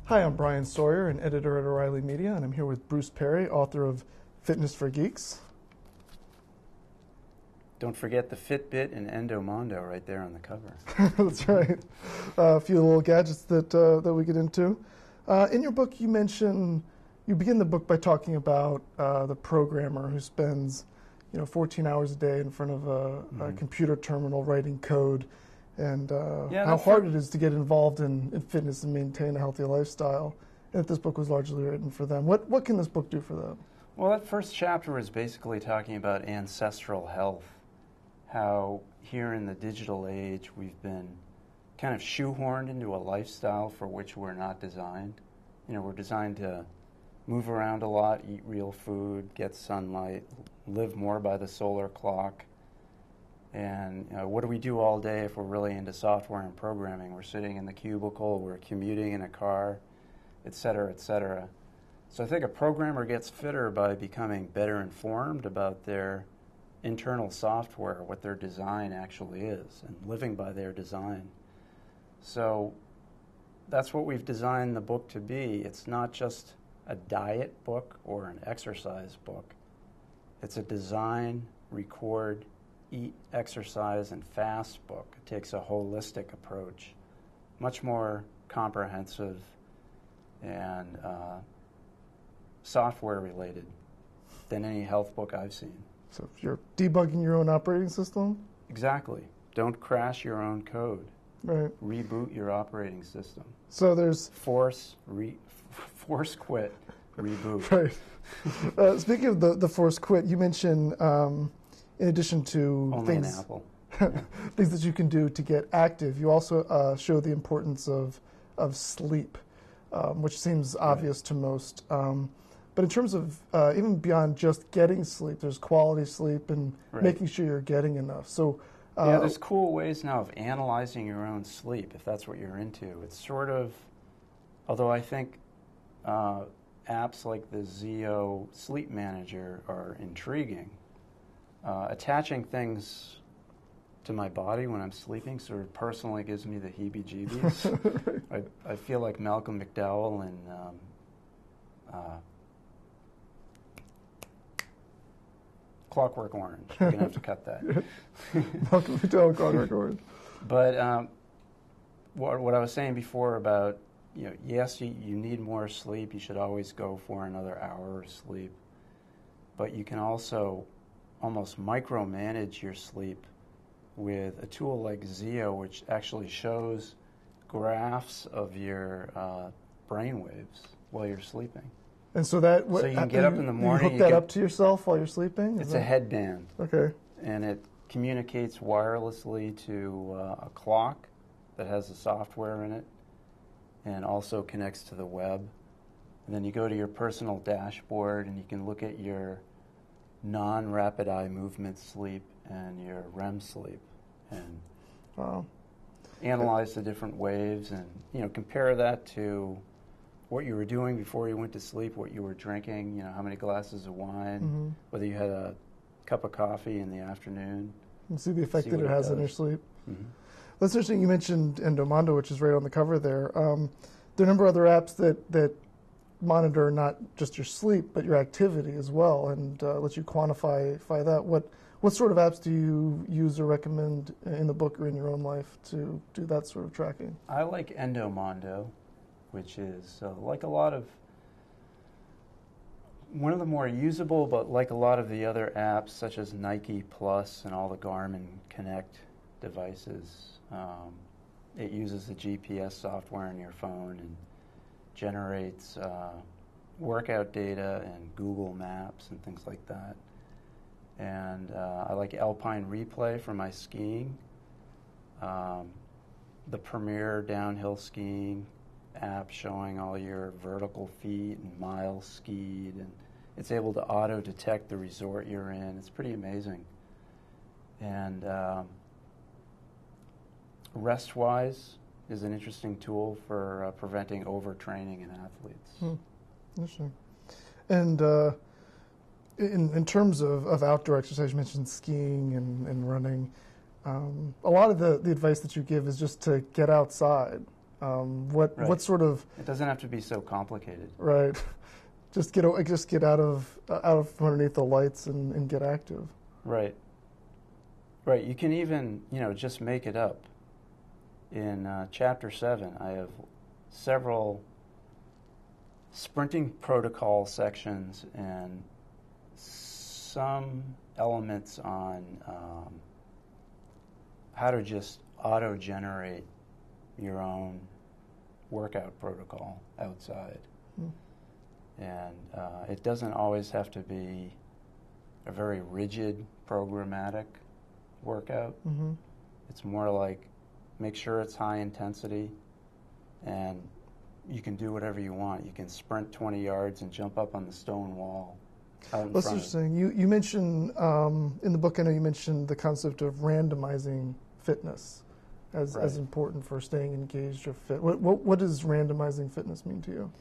Hi, I'm Brian Sawyer, an editor at O'Reilly Media, and I'm here with Bruce Perry, author of Fitness for Geeks. Don't forget the Fitbit and Endomondo right there on the cover. That's right. A few little gadgets that we get into. In your book, you begin the book by talking about the programmer who spends 14 hours a day in front of a computer terminal writing code, and how hard it is to get involved in fitness and maintain a healthy lifestyle. And that this book was largely written for them. What can this book do for them? Well, that first chapter was basically talking about ancestral health, how here in the digital age we've been kind of shoehorned into a lifestyle for which we're not designed. We're designed to move around a lot, eat real food, get sunlight, live more by the solar clock. And what do we do all day if we're really into software and programming? We're sitting in the cubicle, we're commuting in a car, et cetera, et cetera. So I think a programmer gets fitter by becoming better informed about their internal software, what their design actually is, and living by their design. So that's what we've designed the book to be. It's not just a diet book or an exercise book. It's a design, record, eat, exercise, and fast book. It takes a holistic approach, much more comprehensive and software related than any health book I've seen. So if you're debugging your own operating system? Exactly. Don't crash your own code. Right. Reboot your operating system. So there's force quit, reboot. Right. Speaking of the force quit, you mentioned in addition to only things, an apple. things that you can do to get active, you also show the importance of sleep, which seems obvious to most. But in terms of even beyond just getting sleep, there's quality sleep and making sure you're getting enough. So there's cool ways now of analyzing your own sleep, if that's what you're into. It's sort of, although I think apps like the Zio Sleep Manager are intriguing, attaching things to my body when I'm sleeping sort of personally gives me the heebie-jeebies. I feel like Malcolm McDowell in Clockwork Orange. You're going to have to cut that. Malcolm McDowell, Clockwork Orange. But what I was saying before about, yes, you need more sleep. You should always go for another hour of sleep. But you can also almost micromanage your sleep with a tool like Zio, which actually shows graphs of your brain waves while you're sleeping. And so that so you can get up in the morning. You hook that up to yourself while you're sleeping? It's a headband. Okay. And it communicates wirelessly to a clock that has the software in it, and also connects to the web. And then you go to your personal dashboard, and you can look at your non-rapid eye movement sleep and your REM sleep, and analyze the different waves, and compare that to what you were doing before you went to sleep, what you were drinking, how many glasses of wine, whether you had a cup of coffee in the afternoon. And see the effect that it has on your sleep. That's interesting. You mentioned Endomondo, which is right on the cover there. There are a number of other apps that monitor not just your sleep, but your activity as well, and let you quantify that. What sort of apps do you use or recommend in the book or in your own life to do that sort of tracking? I like Endomondo, which is like a lot of, one of the more usable, but like a lot of the other apps, such as Nike Plus and all the Garmin Connect devices, it uses the GPS software in your phone and generates workout data and Google Maps and things like that. And I like Alpine Replay for my skiing, the Premier downhill skiing app showing all your vertical feet and miles skied, and it's able to auto-detect the resort you're in. It's pretty amazing. And RestWise is an interesting tool for preventing overtraining in athletes. Interesting. And in terms of outdoor exercise, you mentioned skiing and running. A lot of the advice that you give is just to get outside. What sort of? It doesn't have to be so complicated. Right. Just get out of underneath the lights and get active. Right. Right. You can even just make it up. In Chapter 7, I have several sprinting protocol sections and some elements on how to just auto-generate your own workout protocol outside. And it doesn't always have to be a very rigid, programmatic workout. It's more like make sure it's high intensity, and you can do whatever you want. You can sprint 20 yards and jump up on the stone wall. That's interesting. You mentioned in the book, I know you mentioned the concept of randomizing fitness as important for staying engaged or fit. What does randomizing fitness mean to you?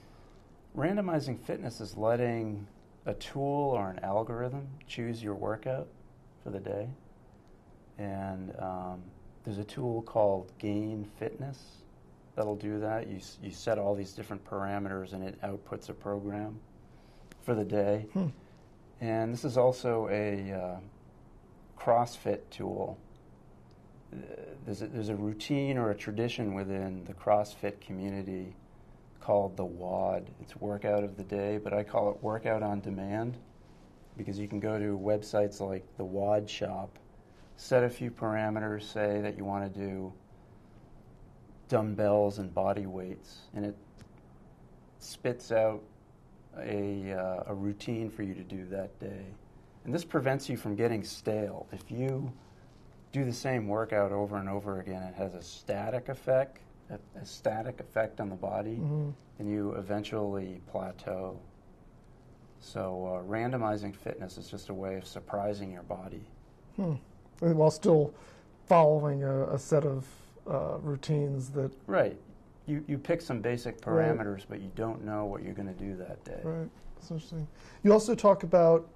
Randomizing fitness is letting a tool or an algorithm choose your workout for the day. And there's a tool called Gain Fitness that'll do that. You set all these different parameters and it outputs a program for the day. And this is also a CrossFit tool. There's a routine or a tradition within the CrossFit community called the WOD. It's Workout of the Day, but I call it Workout on Demand because you can go to websites like the WOD Shop, set a few parameters, say that you want to do dumbbells and body weights, and it spits out a routine for you to do that day. And this prevents you from getting stale. If you do the same workout over and over again, it has a static effect on the body, and you eventually plateau. So randomizing fitness is just a way of surprising your body. While still following a set of routines that... Right. You pick some basic parameters, but you don't know what you're going to do that day. Right. That's interesting. You also talk about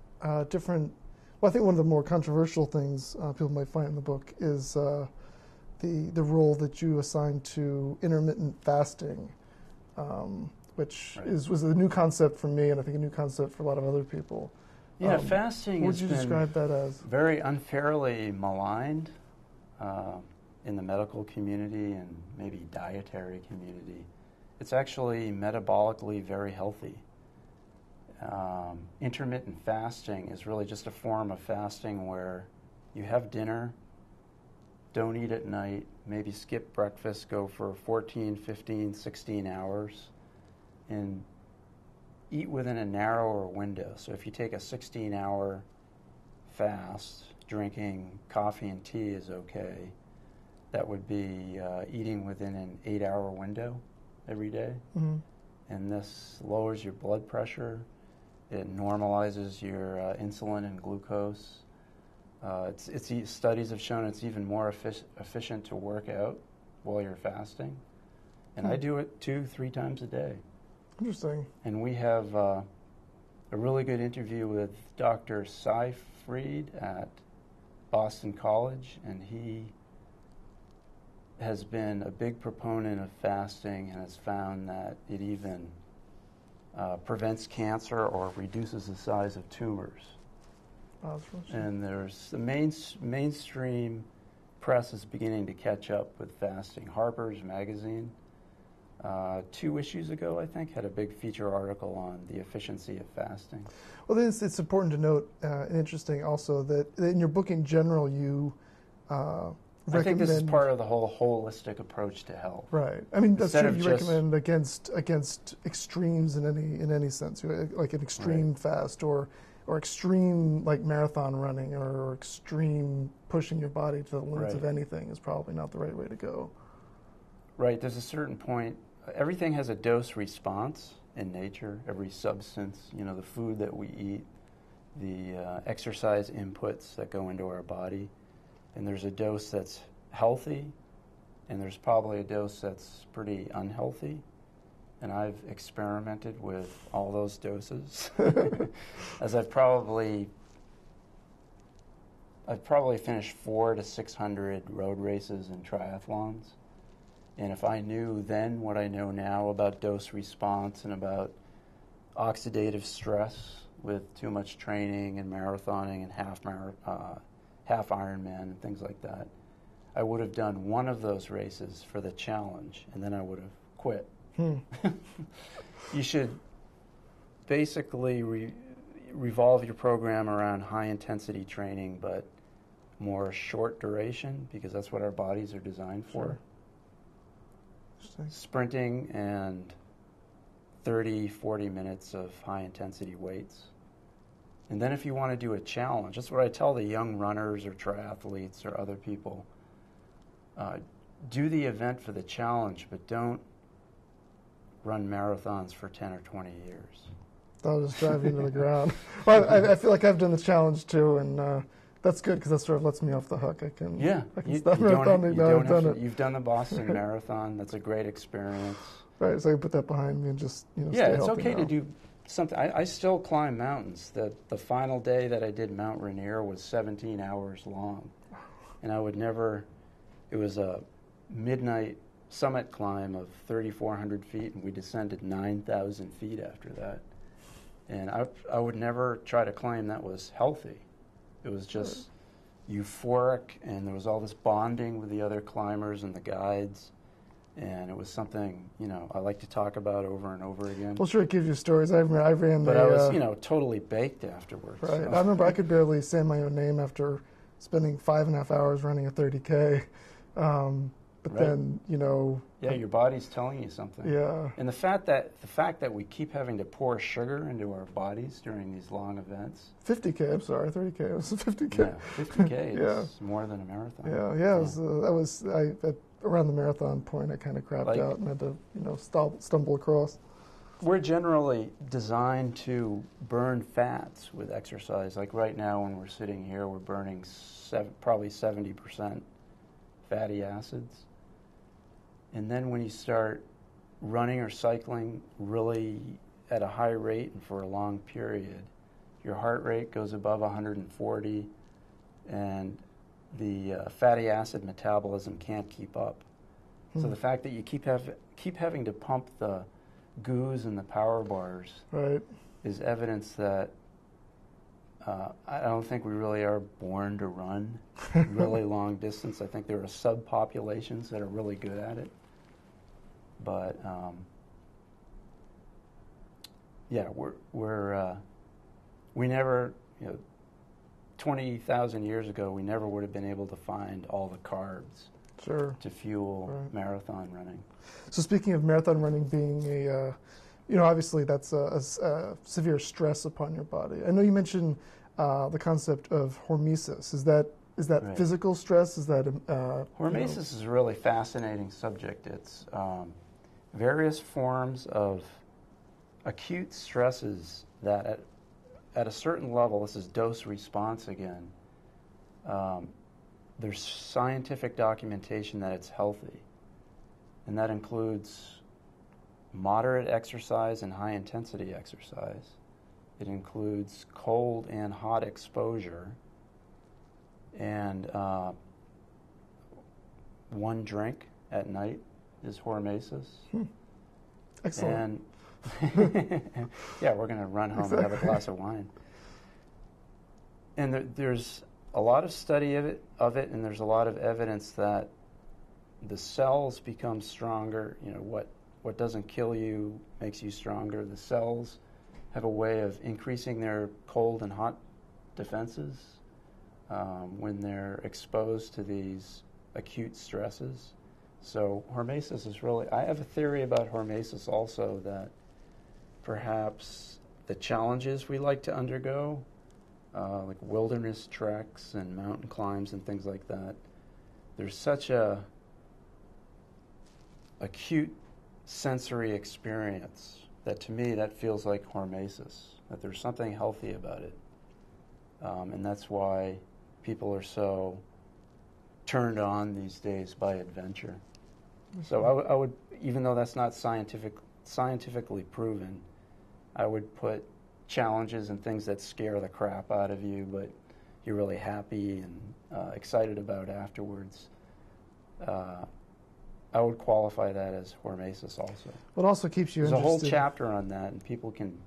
different... Well, I think one of the more controversial things people might find in the book is the role that you assign to intermittent fasting, which was a new concept for me, and I think a new concept for a lot of other people. Yeah, fasting has been describe that as? Very unfairly maligned in the medical community and maybe dietary community. It's actually metabolically very healthy. Intermittent fasting is really just a form of fasting where you have dinner, don't eat at night, maybe skip breakfast, go for 14, 15, 16 hours, and eat within a narrower window. So if you take a 16-hour fast, drinking coffee and tea is okay. That would be eating within an 8-hour window every day. And this lowers your blood pressure. It normalizes your insulin and glucose. Studies have shown it's even more efficient to work out while you're fasting. And I do it 2-3 times a day. Interesting. And we have a really good interview with Dr. Cy Fried at Boston College, and he has been a big proponent of fasting and has found that it even prevents cancer or reduces the size of tumors. And there's the mainstream press is beginning to catch up with fasting. Harper's Magazine, 2 issues ago, I think, had a big feature article on the efficiency of fasting. Well, it's important to note, and interesting also, that in your book in general, you recommend... I think this is part of the whole holistic approach to health. Right. I mean, that's true. You recommend against extremes in any sense, like an extreme fast or extreme like marathon running or extreme pushing your body to the limits of anything is probably not the right way to go. Right. There's a certain point. Everything has a dose response in nature. Every substance, the food that we eat, the exercise inputs that go into our body. And there's a dose that's healthy, and there's probably a dose that's pretty unhealthy. And I've experimented with all those doses, as I've probably finished 400 to 600 road races and triathlons. And if I knew then what I know now about dose response and about oxidative stress with too much training and marathoning and half Ironman and things like that, I would have done one of those races for the challenge, and then I would have quit. You should basically revolve your program around high-intensity training, but more short duration, because that's what our bodies are designed for. Sure. Sprinting and 30, 40 minutes of high-intensity weights. And then if you want to do a challenge, that's what I tell the young runners or triathletes or other people. Do the event for the challenge, but don't run marathons for 10 or 20 years. That'll just drive you into the ground. Well, I feel like I've done the challenge too, and that's good because that sort of lets me off the hook. I can stop marathoning now I've done it. You've done the Boston Marathon. That's a great experience. Right, so I can put that behind me and just stay healthy. Yeah, it's okay to do something. I still climb mountains. The final day that I did Mount Rainier was 17 hours long, and I would never. It was a midnight summit climb of 3,400 feet, and we descended 9,000 feet after that. And I would never try to claim that was healthy. It was just euphoric, and there was all this bonding with the other climbers and the guides. And it was something, I like to talk about over and over again. Well, sure, it gives you stories. I ran But I was, totally baked afterwards. Right. So. I remember I could barely say my own name after spending 5.5 hours running a 30K. But then, Yeah, your body's telling you something. Yeah. And the fact that we keep having to pour sugar into our bodies during these long events. 50K, I'm sorry, 30K. It was 50K. Yeah, 50K is more than a marathon. Yeah. Around the marathon point, I kind of crapped out and had to, stumble across. We're generally designed to burn fats with exercise. Like right now when we're sitting here, we're burning probably 70% fatty acids. And then when you start running or cycling really at a high rate and for a long period, your heart rate goes above 140, and the fatty acid metabolism can't keep up. So the fact that you keep having to pump the goos and the power bars is evidence that I don't think we really are born to run really long distance. I think there are subpopulations that are really good at it. But we never, 20,000 years ago, we never would have been able to find all the carbs to fuel marathon running. So speaking of marathon running being obviously that's a severe stress upon your body. I know you mentioned the concept of hormesis. Is that physical stress? Is that hormesis is a really fascinating subject. It's various forms of acute stresses that at a certain level, this is dose response again, there's scientific documentation that it's healthy. And that includes moderate exercise and high intensity exercise. It includes cold and hot exposure. And one drink at night is hormesis. Excellent. And yeah, we're going to run home and have a glass of wine. And there's a lot of study of it, and there's a lot of evidence that the cells become stronger. What doesn't kill you makes you stronger. The cells have a way of increasing their cold and hot defenses when they're exposed to these acute stresses. So hormesis is really, I have a theory about hormesis also, that perhaps the challenges we like to undergo, like wilderness treks and mountain climbs and things like that, there's such a acute sensory experience that to me that feels like hormesis, that there's something healthy about it. And that's why people are so turned on these days by adventure. So I would, even though that's not scientifically proven, I would put challenges and things that scare the crap out of you, but you're really happy and excited about afterwards. I would qualify that as Hormesis also. What also keeps you There's interested? a whole chapter on that, and people can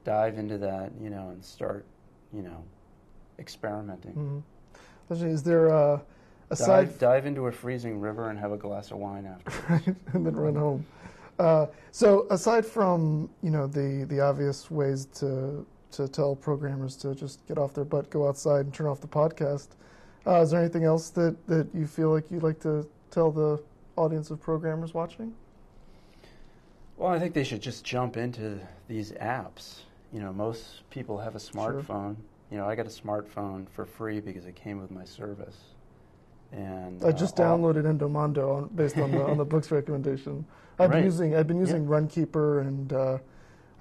dive into that, and start, experimenting. Mm-hmm. Is there dive into a freezing river and have a glass of wine after, right, and then run home. So aside from the obvious ways to tell programmers to just get off their butt, go outside, and turn off the podcast, is there anything else that you feel like you'd like to tell the audience of programmers watching? Well, I think they should just jump into these apps. Most people have a smartphone. Sure. I got a smartphone for free because it came with my service. And I just downloaded Endomondo based on the book's recommendation. I've been using Runkeeper, and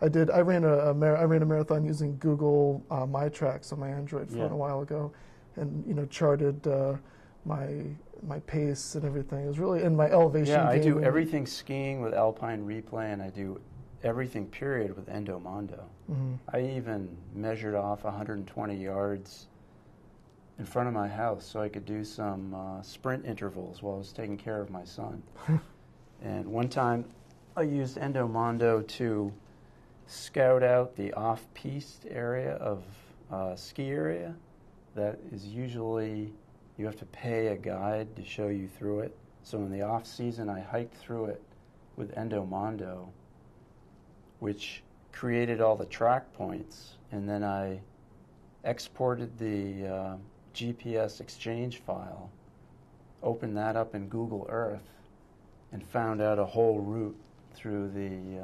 I ran a marathon using Google My Tracks on my Android phone a while ago, and charted my pace and everything. It was really in my elevation. Yeah, I do everything skiing with Alpine Replay, and I do everything period with Endomondo. Mm-hmm. I even measured off 120 yards in front of my house so I could do some sprint intervals while I was taking care of my son. And one time I used Endomondo to scout out the off-piste area of ski area that is usually you have to pay a guide to show you through it. So in the off-season I hiked through it with Endomondo, which created all the track points, and then I exported the GPS exchange file, opened that up in Google Earth, and found out a whole route through the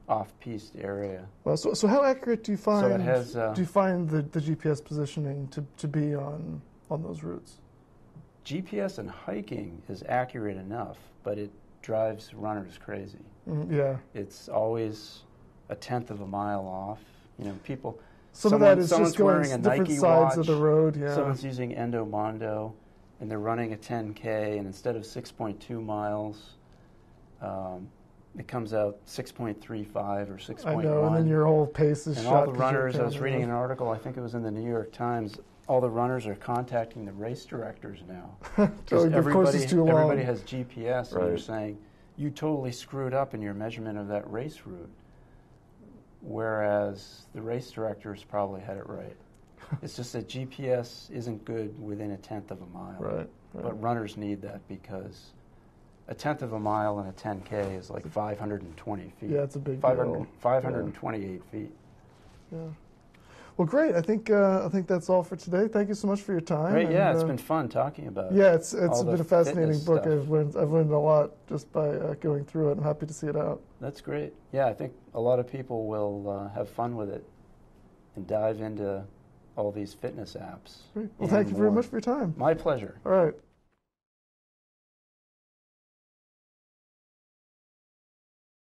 off-piste area. Well, so how accurate do you find? So it has, do you find the GPS positioning to be on those routes? GPS and hiking is accurate enough, but it drives runners crazy. Yeah, it's always a tenth of a mile off. People. Some of that is just going wearing a different Nike sides watch, of the road. Yeah. Someone's using Endomondo, and they're running a 10K, and instead of 6.2 miles, it comes out 6.35 or 6.1. I know, and then your whole pace is and shot. all the runners, I was reading an article, I think it was in the New York Times, all the runners are contacting the race directors now. Everybody has GPS, and they're saying, you totally screwed up in your measurement of that race route. Whereas the race directors probably had it right. It's just that GPS isn't good within a tenth of a mile. Right. But runners need that because a tenth of a mile in a 10K is like 520 feet. Yeah, it's a big deal. 528 feet. Yeah. Well, great. I think that's all for today. Thank you so much for your time. Great. Yeah, it's been fun talking about it. Yeah, it's been a fascinating book. Stuff. I've learned a lot just by going through it. I'm happy to see it out. That's great. Yeah, I think a lot of people will have fun with it and dive into all these fitness apps. Great. Well, thank you very much for your time. My pleasure. All right.